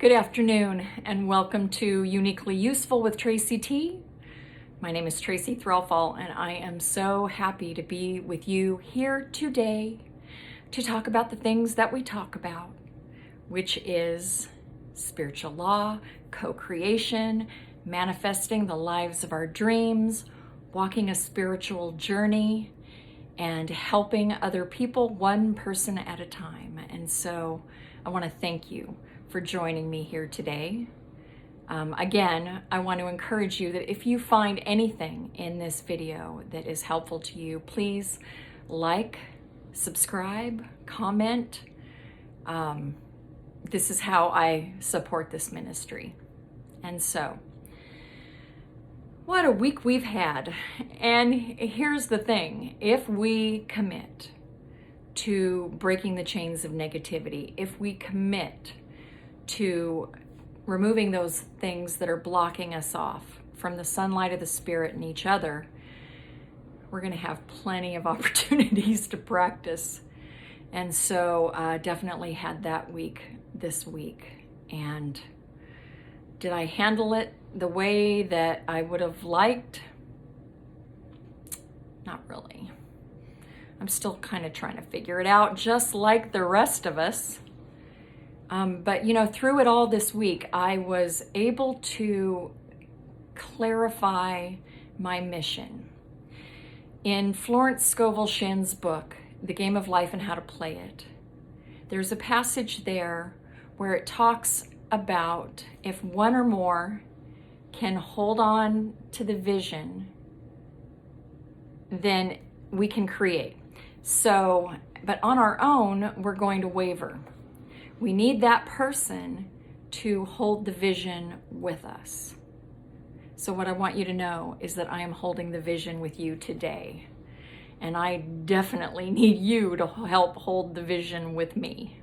Good afternoon and welcome to Uniquely Useful with Tracy T. My name is Tracy Threlfall and I am so happy to be with you here today to talk about the things that we talk about, which is spiritual law, co-creation, manifesting the lives of our dreams, walking a spiritual journey, and helping other people one person at a time. And so I want to thank you for joining me here today. Again, I want to encourage you that if you find anything in this video that is helpful to you, please like, subscribe, comment. This is how I support this ministry. And so, what a week we've had. And here's the thing, if we commit to breaking the chains of negativity, if we commit to removing those things that are blocking us off from the sunlight of the Spirit and each other, we're going to have plenty of opportunities to practice. And so definitely had that week this week. And did I handle it the way that I would have liked? Not really. I'm still kind of trying to figure it out, just like the rest of us. But you know, through it all this week, I was able to clarify my mission. In Florence Scovel Shinn's book, The Game of Life and How to Play It, there's a passage there where it talks about if one or more can hold on to the vision, then we can create. So, but on our own, we're going to waver. We need that person to hold the vision with us. So what I want you to know is that I am holding the vision with you today. And I definitely need you to help hold the vision with me.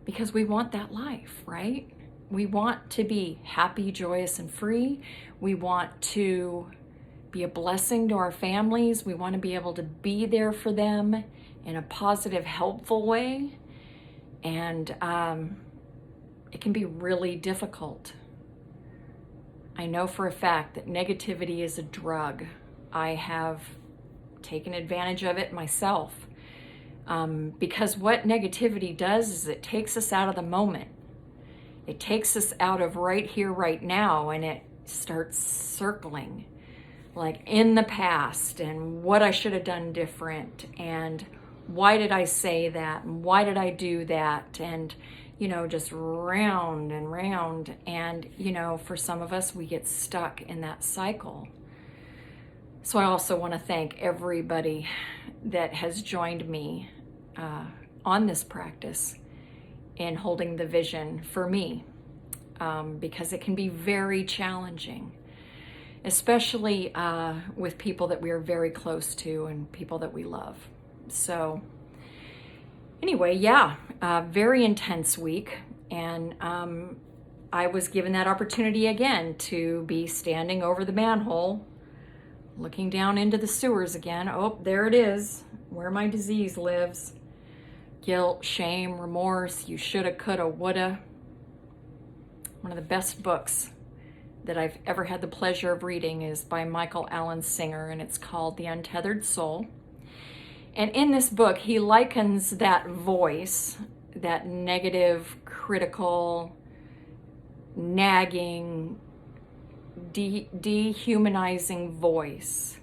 Because we want that life, right? We want to be happy, joyous, and free. We want to be a blessing to our families. We want to be able to be there for them in a positive, helpful way. And it can be really difficult. I know for a fact that negativity is a drug. I have taken advantage of it myself. Because what negativity does is it takes us out of the moment. It takes us out of right here, right now, and it starts circling like in the past and what I should have done different and why did I say that? And why did I do that? And, you know, just round and round. And, you know, for some of us, we get stuck in that cycle. So I also want to thank everybody that has joined me on this practice in holding the vision for me, because it can be very challenging, especially with people that we are very close to and people that we love. So anyway, yeah, very intense week. And I was given that opportunity again to be standing over the manhole, looking down into the sewers again. Oh, there it is, where my disease lives. Guilt, shame, remorse, you shoulda, coulda, woulda. One of the best books that I've ever had the pleasure of reading is by Michael Allen Singer, and it's called The Untethered Soul. And in this book, he likens that voice, that negative, critical, nagging, dehumanizing voice.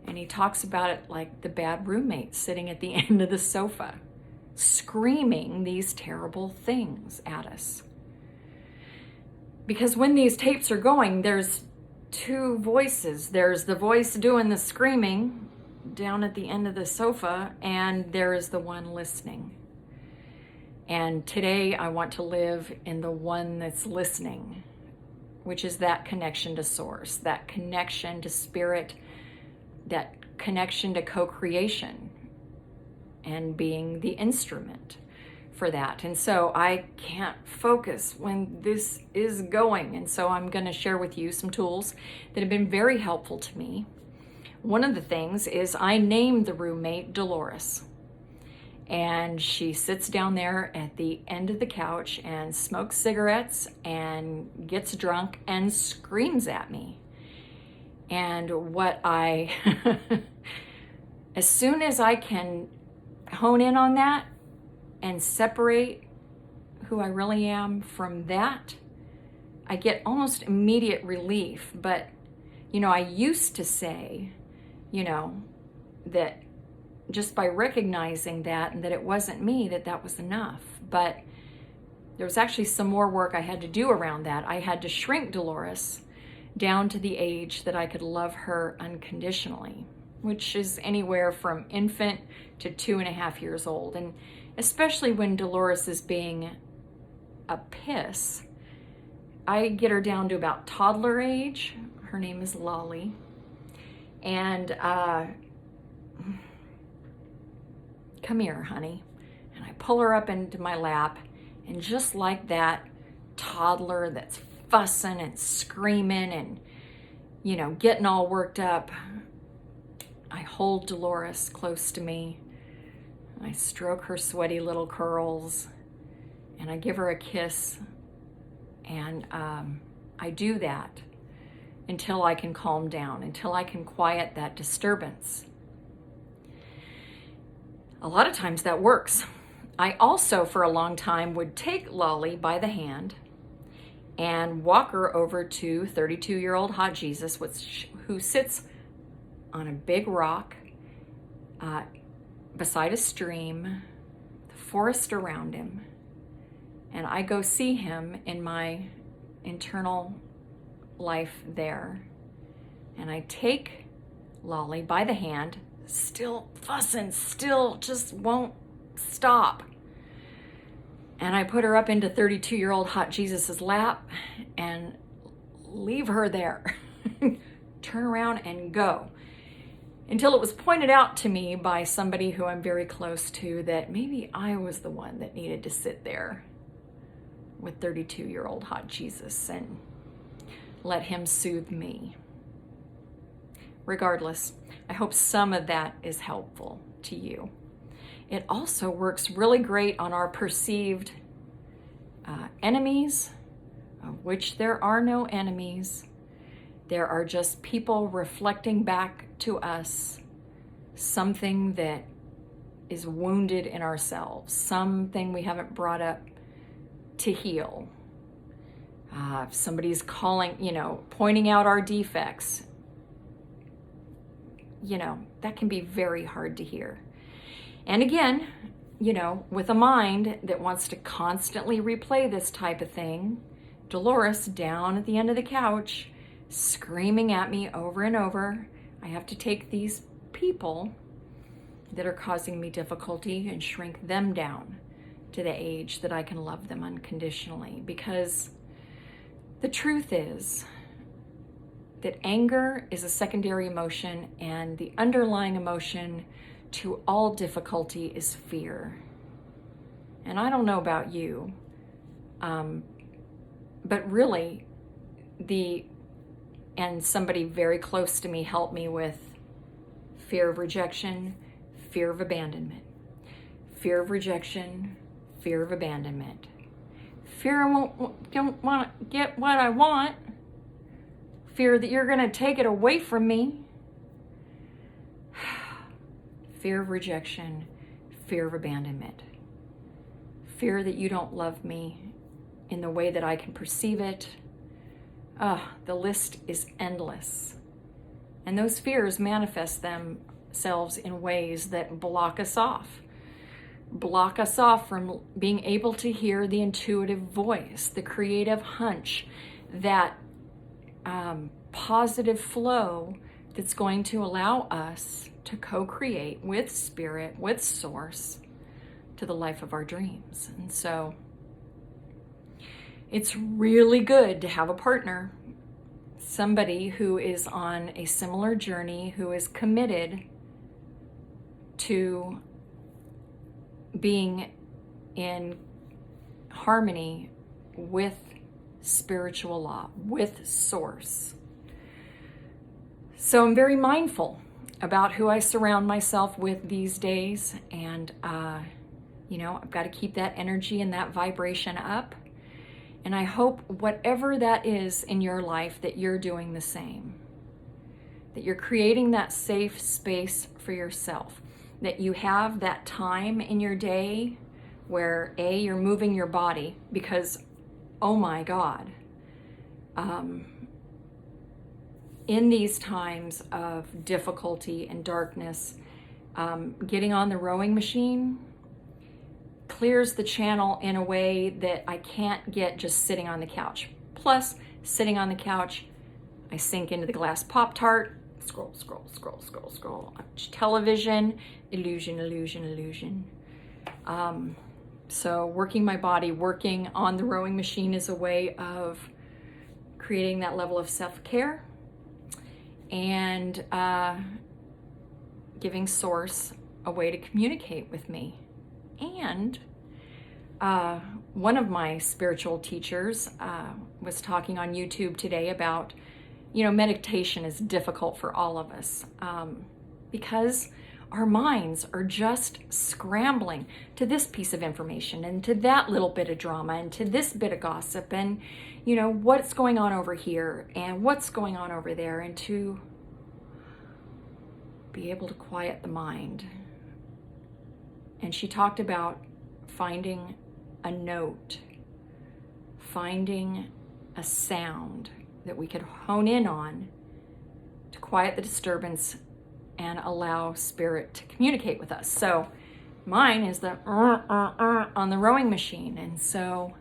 And he talks about it like the bad roommate sitting at the end of the sofa, screaming these terrible things at us. Because when these tapes are going, there's two voices. There's the voice doing the screaming down at the end of the sofa, and there is the one listening. And today I want to live in the one that's listening, which is that connection to source, that connection to spirit, that connection to co-creation, and being the instrument for that. And so I can't focus when this is going. And so I'm going to share with you some tools that have been very helpful to me. One of the things is I named the roommate Dolores. And she sits down there at the end of the couch and smokes cigarettes and gets drunk and screams at me. And as soon as I can hone in on that and separate who I really am from that, I get almost immediate relief. But, I used to say, that just by recognizing that and that it wasn't me, that was enough. But there was actually some more work I had to do around that. I had to shrink Dolores down to the age that I could love her unconditionally, which is anywhere from infant to 2.5 years old. And especially when Dolores is being a piss, I get her down to about toddler age. Her name is Lolly. And come here, honey. And I pull her up into my lap, and just like that toddler that's fussing and screaming and, getting all worked up, I hold Dolores close to me. I stroke her sweaty little curls, and I give her a kiss. And I do that until I can calm down, until I can quiet that disturbance. A lot of times that works. I also, for a long time, would take Lolly by the hand and walk her over to 32-year-old Hot Jesus, who sits on a big rock beside a stream, the forest around him. And I go see him in my internal life there. And I take Lolly by the hand, still fussing, still just won't stop. And I put her up into 32-year-old Hot Jesus's lap and leave her there. Turn around and go. Until it was pointed out to me by somebody who I'm very close to that maybe I was the one that needed to sit there with 32-year-old Hot Jesus and let him soothe me. Regardless, I hope some of that is helpful to you. It also works really great on our perceived enemies, of which there are no enemies. There are just people reflecting back to us something that is wounded in ourselves, something we haven't brought up to heal. If somebody's pointing out our defects, that can be very hard to hear. And again, with a mind that wants to constantly replay this type of thing, Dolores down at the end of the couch, screaming at me over and over, I have to take these people that are causing me difficulty and shrink them down to the age that I can love them unconditionally. Because the truth is that anger is a secondary emotion, and the underlying emotion to all difficulty is fear. And I don't know about you, but really, and somebody very close to me helped me with fear of rejection, fear of abandonment, fear of rejection, fear of abandonment, fear I don't want to get what I want, fear that you're going to take it away from me, fear of rejection, fear of abandonment, fear that you don't love me in the way that I can perceive it. The list is endless. And those fears manifest themselves in ways that block us off from being able to hear the intuitive voice, the creative hunch, that positive flow that's going to allow us to co-create with spirit, with source, to the life of our dreams. And so it's really good to have a partner, somebody who is on a similar journey, who is committed to being in harmony with spiritual law, with source. So I'm very mindful about who I surround myself with these days, and You know, I've got to keep that energy and that vibration up. And I hope whatever that is in your life that you're doing the same. That you're creating that safe space for yourself. That you have that time in your day where you're moving your body, because, oh my God, in these times of difficulty and darkness, getting on the rowing machine clears the channel in a way that I can't get just sitting on the couch. Plus, sitting on the couch, I sink into the glass Pop-Tart, scroll, scroll, scroll, scroll, scroll, television, illusion, illusion, illusion. So working my body, working on the rowing machine is a way of creating that level of self-care and giving Source a way to communicate with me. And one of my spiritual teachers was talking on YouTube today about, you know, meditation is difficult for all of us because our minds are just scrambling to this piece of information and to that little bit of drama and to this bit of gossip and, you know, what's going on over here and what's going on over there, and to be able to quiet the mind. And she talked about finding a note, finding a sound that we could hone in on to quiet the disturbance and allow spirit to communicate with us. So mine is the on the rowing machine. And so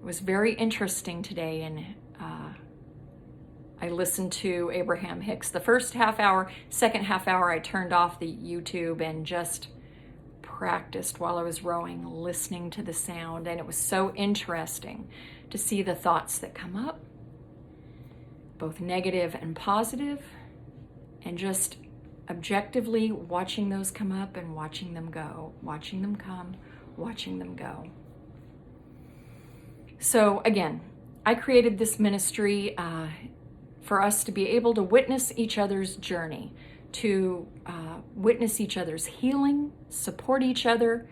it was very interesting today. And I listened to Abraham Hicks the first half hour. Second half hour, I turned off the YouTube and just practiced while I was rowing, listening to the sound. And it was so interesting to see the thoughts that come up, both negative and positive, and just objectively watching those come up and watching them go, watching them come, watching them go. So again, I created this ministry for us to be able to witness each other's journey, to witness each other's healing, support each other,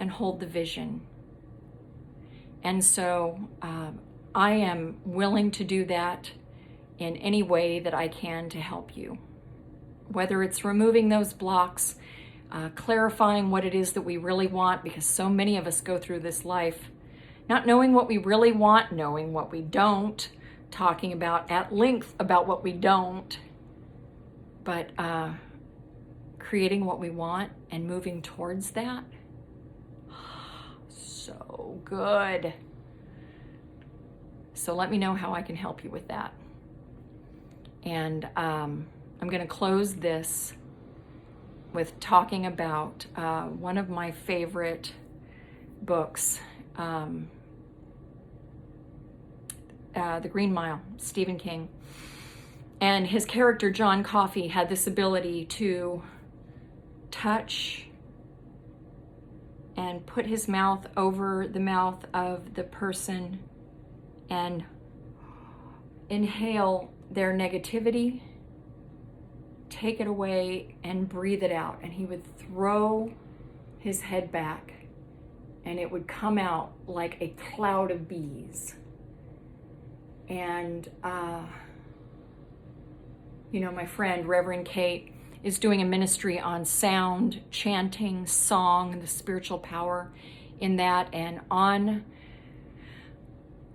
and hold the vision. And so I am willing to do that in any way that I can to help you. Whether it's removing those blocks, clarifying what it is that we really want, because so many of us go through this life not knowing what we really want, knowing what we don't, talking about at length about what we don't, but creating what we want and moving towards that. So good. So let me know how I can help you with that. And I'm going to close this with talking about one of my favorite books, The Green Mile, Stephen King. And his character, John Coffey, had this ability to touch and put his mouth over the mouth of the person and inhale their negativity, take it away, and breathe it out. And he would throw his head back, and it would come out like a cloud of bees. And, you know, my friend, Reverend Kate, is doing a ministry on sound, chanting, song, the spiritual power in that. And on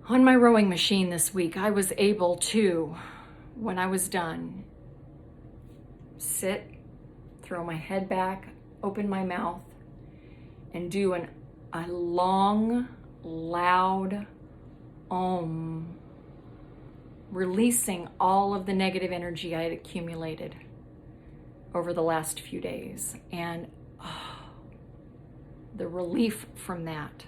my rowing machine this week, I was able to, when I was done, sit, throw my head back, open my mouth, and do a long, loud Om, releasing all of the negative energy I had accumulated over the last few days. And the relief from that.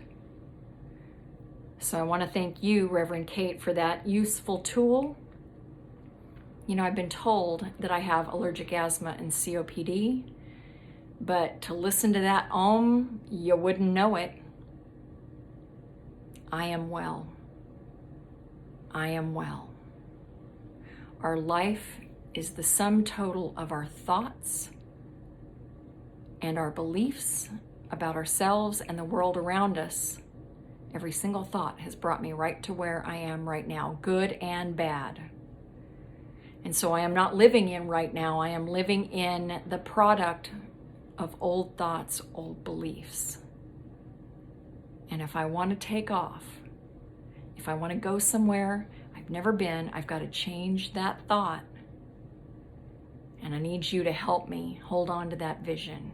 So I want to thank you, Reverend Kate, for that useful tool. You know, I've been told that I have allergic asthma and COPD, but to listen to that Om, you wouldn't know it. I am well. I am well. Our life is the sum total of our thoughts and our beliefs about ourselves and the world around us, every single thought has brought me right to where I am right now, good and bad. And so I am not living in right now. I am living in the product of old thoughts, old beliefs. And if I want to take off, if I want to go somewhere I've never been, I've got to change that thought. And I need you to help me hold on to that vision.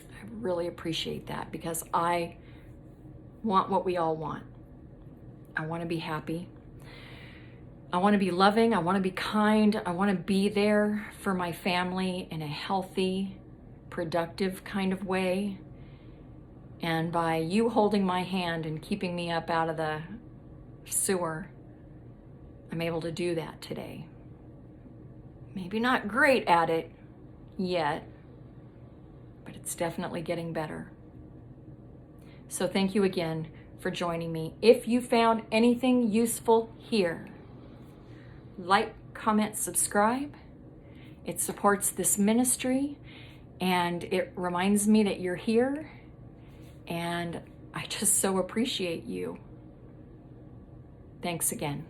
I really appreciate that, because I want what we all want. I want to be happy. I want to be loving. I want to be kind. I want to be there for my family in a healthy, productive kind of way. And by you holding my hand and keeping me up out of the sewer, I'm able to do that today. Maybe not great at it yet, but it's definitely getting better. So thank you again for joining me. If you found anything useful here, like, comment, subscribe. It supports this ministry, and it reminds me that you're here, and I just so appreciate you. Thanks again.